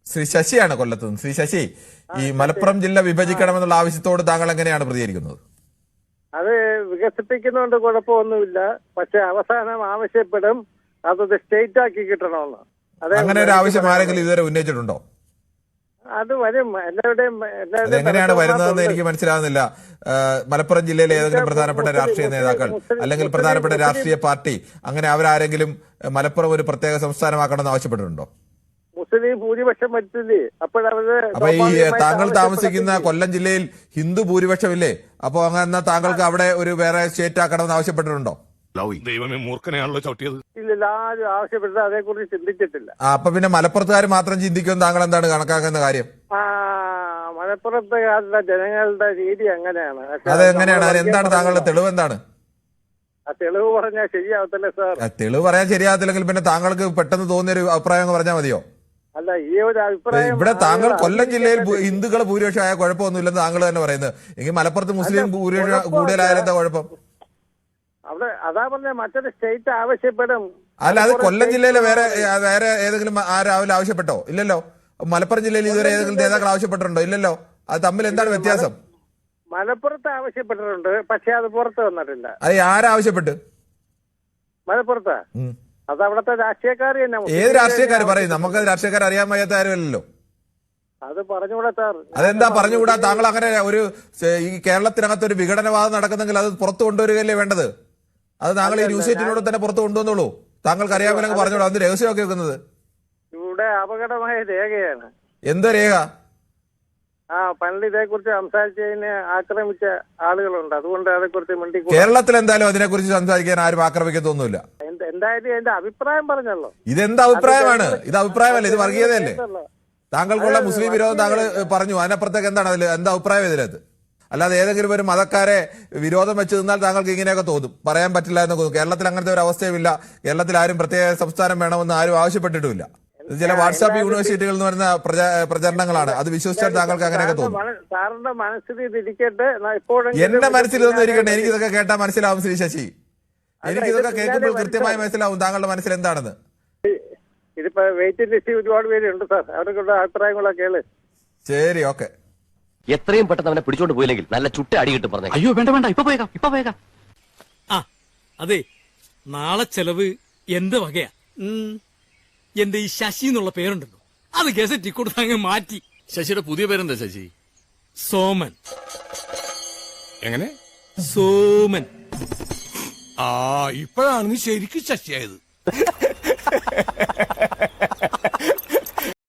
ശ്രീ ശശിയാണ് കൊല്ലത്തുനിന്ന്. ശ്രീ ശശി, ഈ മലപ്പുറം ജില്ല വിഭജിക്കണമെന്നുള്ള ആവശ്യത്തോട് താങ്കൾ എങ്ങനെയാണ് പ്രതികരിക്കുന്നത്? അത് വികസിപ്പിക്കുന്നതുകൊണ്ട് കുഴപ്പമൊന്നുമില്ല. പക്ഷെ അവസാനം ആവശ്യപ്പെടും അതത് സ്റ്റേറ്റ് ആക്കി കിട്ടണമെന്ന്. അങ്ങനെ ഒരു ആവശ്യം ആരെങ്കിലും ഇതുവരെ ഉന്നയിച്ചിട്ടുണ്ടോ? അത് വരും. അതെങ്ങനെയാണ് വരുന്നതെന്ന് എനിക്ക് മനസ്സിലാകുന്നില്ല. മലപ്പുറം ജില്ലയിലെ ഏതെങ്കിലും പ്രധാനപ്പെട്ട രാഷ്ട്രീയ നേതാക്കൾ അല്ലെങ്കിൽ പ്രധാനപ്പെട്ട രാഷ്ട്രീയ പാർട്ടി അങ്ങനെ അവരാരെങ്കിലും മലപ്പുറം ഒരു പ്രത്യേക സംസ്ഥാനമാക്കണമെന്ന് ആവശ്യപ്പെട്ടിട്ടുണ്ടോ? മുസ്ലിം ഭൂരിപക്ഷം പറ്റില്ലേ? അപ്പൊ ഈ താങ്കൾ താമസിക്കുന്ന കൊല്ലം ജില്ലയിൽ ഹിന്ദു ഭൂരിപക്ഷമില്ലേ? അപ്പൊ അങ്ങനെ താങ്കൾക്ക് അവിടെ ഒരു വേറെ സ്റ്റേറ്റ് ആക്കണമെന്ന് ആവശ്യപ്പെട്ടിട്ടുണ്ടോ? ദൈവമേ, മൂർഖനെയാണല്ലോ ചവിട്ടിയത്. ഇല്ല, ആരും ആവശ്യപ്പെട്ടത് അതേക്കുറിച്ച് ചിന്തിച്ചിട്ടില്ല. അപ്പൊ പിന്നെ മലപ്പുറത്തുകാർ മാത്രം ചിന്തിക്കുമെന്ന് താങ്കൾ എന്താണ് കണക്കാക്കുന്ന കാര്യം? മലപ്പുറത്തുകാരുടെ ജനങ്ങളുടെ രീതി അങ്ങനെയാണ്. അതെങ്ങനെയാണ്? അതിനെന്താണ് താങ്കളുടെ തെളിവ്? എന്താണ് ആ തെളിവ് പറഞ്ഞാൽ ശരിയാവത്തില്ല സാർ. തെളിവ് പറയാൻ ശരിയാകത്തില്ലെങ്കിൽ പിന്നെ താങ്കൾക്ക് പെട്ടെന്ന് തോന്നിയൊരു അഭിപ്രായം പറഞ്ഞാൽ മതിയോ? അല്ല, ഈ ഒരു അഭിപ്രായം ഇവിടെ താങ്കൾ കൊല്ലം ജില്ലയിൽ ഹിന്ദുക്കൾ ഭൂരിപക്ഷമായ കുഴപ്പമൊന്നുമില്ലെന്ന് താങ്കൾ തന്നെ പറയുന്നത്. എങ്കിൽ മലപ്പുറത്ത് മുസ്ലിം ഭൂരിപക്ഷം കൂടുതലായാലും എന്താ കുഴപ്പം? അവിടെ അതാ പറഞ്ഞ മറ്റൊരു സ്റ്റേറ്റ് ആവശ്യപ്പെടും. അല്ല, അത് കൊല്ലം ജില്ലയിലെ വേറെ ഏതെങ്കിലും രാവിലെ ആവശ്യപ്പെട്ടോ? ഇല്ലല്ലോ. മലപ്പുറം ജില്ലയിൽ ഇതുവരെ ഏതെങ്കിലും നേതാക്കൾ ആവശ്യപ്പെട്ടിട്ടുണ്ടോ? ഇല്ലല്ലോ. അത് തമ്മിൽ എന്താണ് വ്യത്യാസം? മലപ്പുറത്ത് ആവശ്യപ്പെട്ടിട്ടുണ്ട്, പക്ഷെ അത് പുറത്ത് വന്നിട്ടില്ല. അത് ആരാവശ്യപ്പെട്ട്? മലപ്പുറത്ത് അത് അവിടുത്തെ രാഷ്ട്രീയക്കാർ തന്നെ. ഏത് രാഷ്ട്രീയക്കാർ പറയും? നമുക്ക് രാഷ്ട്രീയക്കാർ അറിയാൻ വയ്യാത്ത ആരുമല്ലല്ലോ. അത് പറഞ്ഞുകൂടാ സാർ. അതെന്താ പറഞ്ഞുകൂടാ? താങ്കൾ അങ്ങനെ ഒരു ഈ കേരളത്തിനകത്ത് ഒരു വിഘടനവാദം നടക്കുന്നെങ്കിൽ അത് പുറത്തു കൊണ്ടുവരികയല്ലേ വേണ്ടത്? അത് താങ്കൾ ഈ ന്യൂസ് എയ്റ്റിനോട് തന്നെ പുറത്ത് കൊണ്ടുവന്നോളൂ. താങ്കൾക്ക് അറിയാമെങ്കിൽ പറഞ്ഞോളൂ. അത് രഹസ്യമൊക്കെ വെക്കുന്നത് ഇവിടെ അപകടമായ രേഖയാണ്. എന്തോ രേഖ? പണ്ട് ഇതേക്കുറിച്ച് സംസാരിച്ചതിന് ആക്രമിച്ച ആളുകളുണ്ട്. അതുകൊണ്ട് അതേക്കുറിച്ച് കേരളത്തിൽ എന്തായാലും അതിനെക്കുറിച്ച് സംസാരിക്കാൻ ആരും ആക്രമിക്കത്തൊന്നുമില്ല. എന്തായാലും എന്റെ അഭിപ്രായം പറഞ്ഞല്ലോ. ഇതെന്ത് അഭിപ്രായമാണ്? ഇത് അഭിപ്രായമല്ലേ, ഇത് വർഗീയതയല്ലേ? താങ്കൾക്കുള്ള മുസ്ലിം വിരോധം താങ്കൾ പറഞ്ഞു. അതിനപ്പുറത്തേക്ക് എന്താണ് അതിൽ എന്താ അഭിപ്രായം ഇതിനകത്ത്? അല്ലാതെ ഏതെങ്കിലും ഒരു മതക്കാരെ വിരോധം വെച്ച് നിന്നാൽ താങ്കൾക്ക് ഇങ്ങനെയൊക്കെ തോന്നും. പറയാൻ പറ്റില്ല എന്ന് തോന്നും. കേരളത്തിൽ അങ്ങനത്തെ ഒരു അവസ്ഥയുമില്ല. കേരളത്തിൽ ആരും പ്രത്യേക സംസ്ഥാനം വേണമെന്ന് ആരും ആവശ്യപ്പെട്ടിട്ടുമില്ല. ഇത് ചില വാട്സാപ്പ് യൂണിവേഴ്സിറ്റികളിൽ നിന്ന് വരുന്ന പ്രചരണങ്ങളാണ്. അത് വിശ്വസിച്ചാൽ താങ്കൾക്ക് അങ്ങനെയൊക്കെ തോന്നും. സാറിന്റെ മനസ്സിൽ ഇതിരിക്കട്ടെ. എന്റെ മനസ്സിൽ ഇതൊന്നും ഇരിക്കട്ടെ. എനിക്കിതൊക്കെ കേട്ടാൽ മനസ്സിലാവും ശ്രീ ശശി. എനിക്കിതൊക്കെ കേൾക്കുമ്പോൾ കൃത്യമായി മനസ്സിലാവും താങ്കളുടെ മനസ്സിൽ എന്താണെന്ന്. ഇതിപ്പോ വെയിറ്റിംഗ് ലിസ്റ്റ് ഒരുപാട് പേരുണ്ട് സാർ. അവരുടെ അഭിപ്രായങ്ങളൊക്കെ കേള്. ശരി, ഓക്കെ. എത്രയും പെട്ടെന്ന് അവനെ പിടിച്ചോണ്ട് പോയില്ലെങ്കിൽ നല്ല ചുട്ട അടി കിട്ടും പറഞ്ഞു. അയ്യോ വേണ്ട വേണ്ട, ഇപ്പൊ പോയേക്കാം. അതെ, നാളെ ചെലവ് എന്റെ വകയാ. എന്റെ ഈ ശശി എന്നുള്ള പേരുണ്ടല്ലോ, അത് ഗസറ്റി കൊടുത്ത് അങ്ങ് മാറ്റി. ശശിയുടെ പുതിയ പേരെന്താ ശശി? സോമൻ. എങ്ങനെ? സോമൻ. ഇപ്പോഴാണ് നീ ശരിക്കും ശശിയായത്.